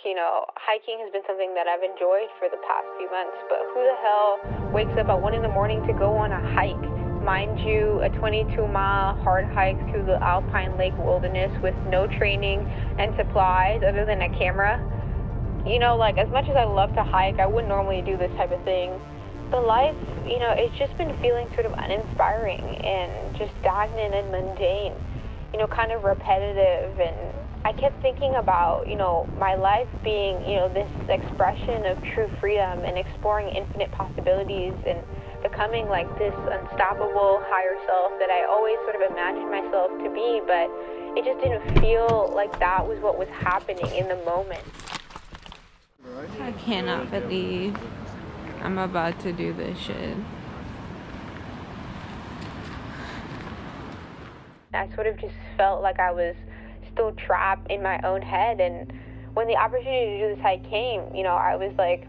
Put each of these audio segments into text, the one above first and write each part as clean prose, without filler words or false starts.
Hiking has been something that I've enjoyed for the past few months, but who the hell wakes up at 1 in the morning to go on a hike? Mind you, a 22-mile hard hike through the Alpine Lake Wilderness with no training and supplies other than a camera. As much as I love to hike, I wouldn't normally do this type of thing. The life, it's just been feeling sort of uninspiring and just stagnant and mundane, kind of repetitive. And I kept thinking about, my life being, this expression of true freedom and exploring infinite possibilities and becoming like this unstoppable higher self that I always sort of imagined myself to be, but it just didn't feel like that was what was happening in the moment. I cannot believe I'm about to do this shit. I sort of just felt like I was still trapped in my own head, and when the opportunity to do this hike came, I was like,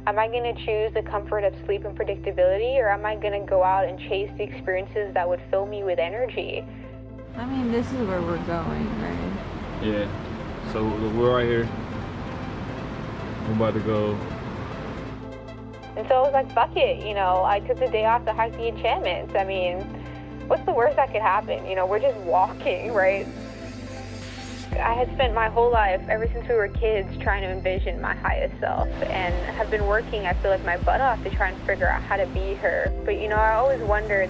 am I going to choose the comfort of sleep and predictability, or am I going to go out and chase the experiences that would fill me with energy? I mean, this is where we're going, right? Yeah. So we're right here. I'm about to go. And so I was like, fuck it, I took the day off to hike the Enchantments. I mean, what's the worst that could happen? We're just walking, right? I had spent my whole life, ever since we were kids, trying to envision my highest self, and have been working, I feel like, my butt off to try and figure out how to be her. But, I always wondered,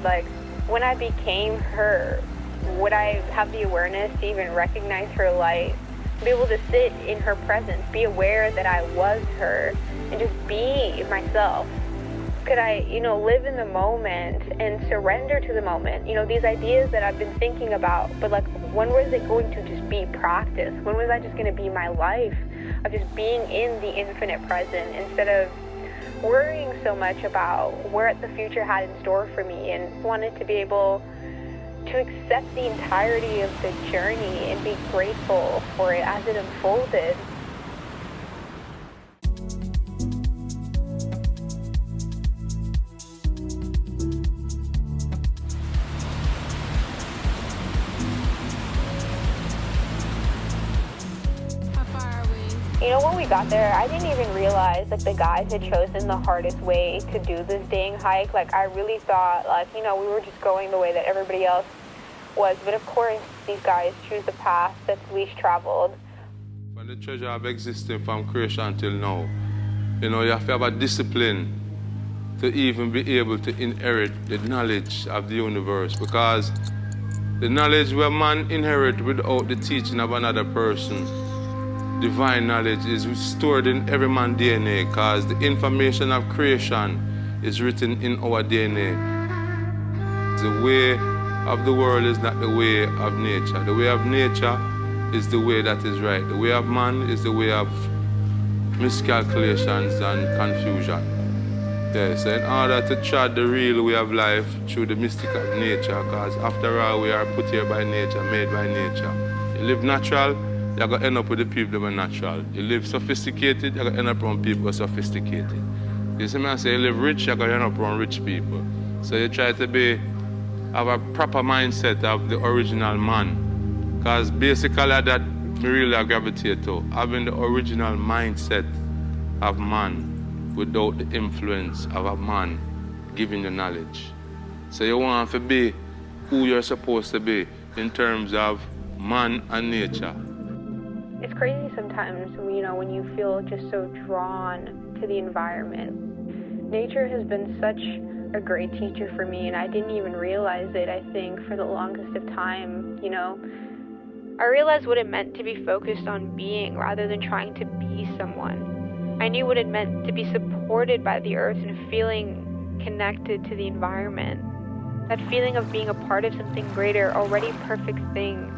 when I became her, would I have the awareness to even recognize her light, be able to sit in her presence, be aware that I was her, and just be myself? Could I, live in the moment and surrender to the moment? These ideas that I've been thinking about, but when was it going to just be practice? When was I just going to be my life of just being in the infinite present instead of worrying so much about what the future had in store for me, and wanted to be able to accept the entirety of the journey and be grateful for it as it unfolded. When we got there, I didn't even realize the guys had chosen the hardest way to do this dang hike. I really thought we were just going the way that everybody else was. But of course, these guys choose the path that's least traveled. When the treasure of existing from creation till now, you have to have a discipline to even be able to inherit the knowledge of the universe, because the knowledge where man inherit without the teaching of another person, divine knowledge, is stored in every man's DNA, because the information of creation is written in our DNA. The way of the world is not the way of nature. The way of nature is the way that is right. The way of man is the way of miscalculations and confusion. So in order to chart the real way of life through the mystic of nature, because after all, we are put here by nature, made by nature. You live natural, you're going to end up with the people that are natural. You live sophisticated, you're going to end up around people who are sophisticated. You see me, I say you live rich, you're going to end up around rich people. So you try to have a proper mindset of the original man. Because basically that me really gravitate to, having the original mindset of man without the influence of a man giving you knowledge. So you want to be who you're supposed to be in terms of man and nature. It's crazy sometimes, when you feel just so drawn to the environment. Nature has been such a great teacher for me, and I didn't even realize it, I think, for the longest of time, I realized what it meant to be focused on being rather than trying to be someone. I knew what it meant to be supported by the earth and feeling connected to the environment. That feeling of being a part of something greater, already perfect thing.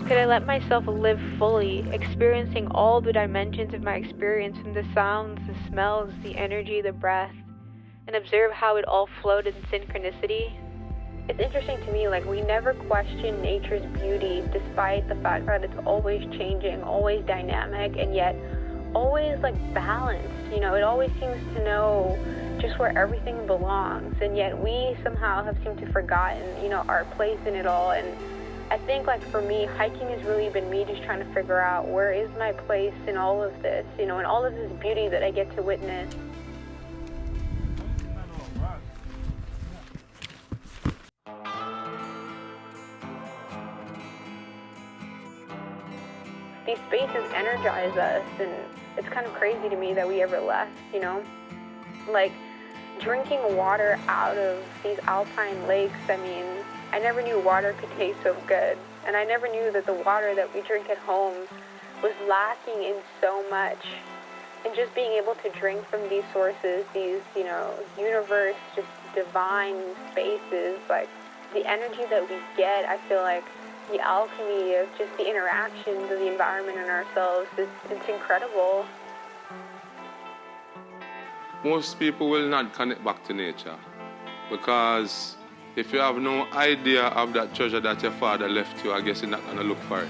Could I let myself live fully, experiencing all the dimensions of my experience, from the sounds, the smells, the energy, the breath, and observe how it all flowed in synchronicity? It's interesting to me, we never question nature's beauty, despite the fact that it's always changing, always dynamic, and yet always balanced. It always seems to know just where everything belongs, and yet we somehow have seemed to forgotten, our place in it all. And I think, like, for me, hiking has really been me just trying to figure out where is my place in all of this, you know, in all of this beauty that I get to witness. These spaces energize us, and it's kind of crazy to me that we ever left, you know? Like, drinking water out of these alpine lakes, I mean, I never knew water could taste so good, and I never knew that the water that we drink at home was lacking in so much. And just being able to drink from these sources, these, you know, universe, just divine spaces, like, the energy that we get, I feel like the alchemy of just the interactions of the environment and ourselves, it's incredible. Most people will not connect back to nature because if you have no idea of that treasure that your father left you, I guess you're not going to look for it.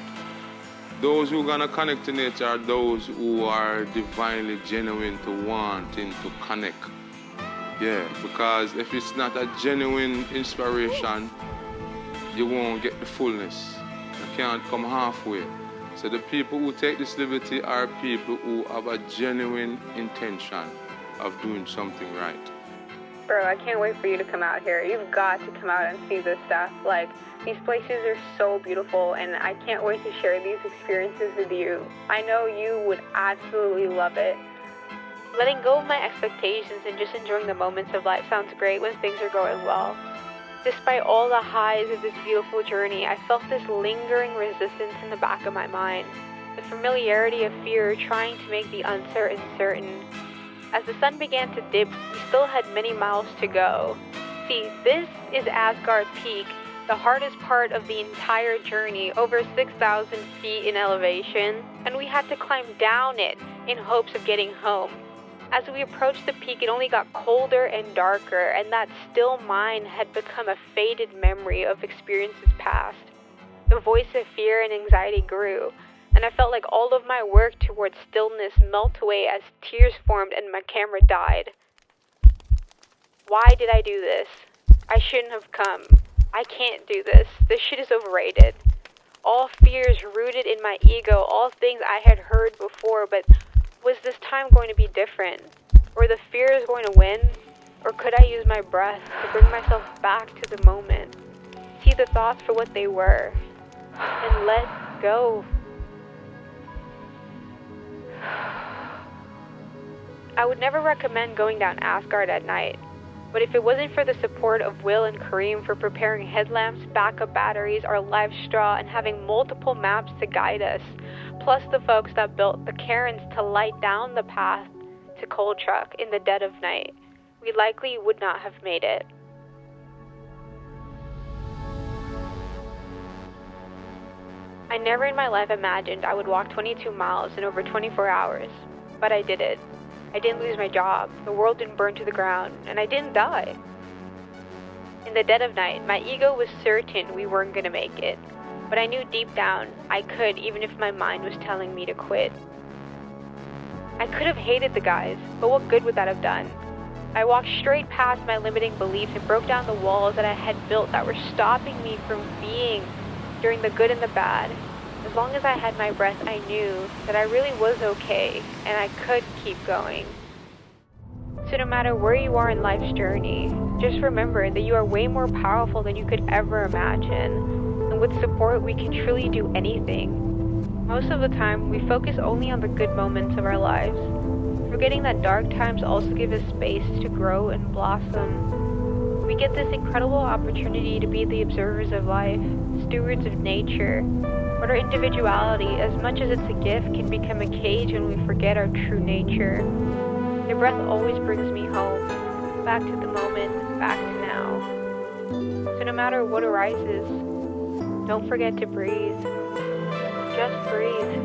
Those who are going to connect to nature are those who are divinely genuine to wanting to connect. Yeah, because if it's not a genuine inspiration, you won't get the fullness. You can't come halfway. So the people who take this liberty are people who have a genuine intention of doing something right. Bro, I can't wait for you to come out here. You've got to come out and see this stuff. Like, these places are so beautiful, and I can't wait to share these experiences with you. I know you would absolutely love it. Letting go of my expectations and just enjoying the moments of life sounds great when things are going well. Despite all the highs of this beautiful journey, I felt this lingering resistance in the back of my mind. The familiarity of fear trying to make the uncertain certain. As the sun began to dip, we still had many miles to go. See, this is Asgard Peak, the hardest part of the entire journey, over 6,000 feet in elevation, and we had to climb down it in hopes of getting home. As we approached the peak, it only got colder and darker, and that still mind had become a faded memory of experiences past. The voice of fear and anxiety grew, and I felt like all of my work towards stillness melt away as tears formed and my camera died. Why did I do this? I shouldn't have come. I can't do this. This shit is overrated. All fears rooted in my ego, all things I had heard before, but was this time going to be different? Were the fears going to win? Or could I use my breath to bring myself back to the moment? See the thoughts for what they were, and let go. I would never recommend going down Asgard at night, but if it wasn't for the support of Will and Kareem for preparing headlamps, backup batteries, our live straw, and having multiple maps to guide us, plus the folks that built the cairns to light down the path to Colchuck in the dead of night, we likely would not have made it. I never in my life imagined I would walk 22 miles in over 24 hours, but I did it. I didn't lose my job, the world didn't burn to the ground, and I didn't die. In the dead of night, my ego was certain we weren't going to make it, but I knew deep down I could, even if my mind was telling me to quit. I could have hated the guys, but what good would that have done? I walked straight past my limiting beliefs and broke down the walls that I had built that were stopping me from being during the good and the bad. As long as I had my breath, I knew that I really was okay, and I could keep going. So no matter where you are in life's journey, just remember that you are way more powerful than you could ever imagine. And with support, we can truly do anything. Most of the time, we focus only on the good moments of our lives, forgetting that dark times also give us space to grow and blossom. We get this incredible opportunity to be the observers of life, stewards of nature, but our individuality, as much as it's a gift, can become a cage when we forget our true nature. Your breath always brings me home, back to the moment, back to now. So no matter what arises, don't forget to breathe. Just breathe.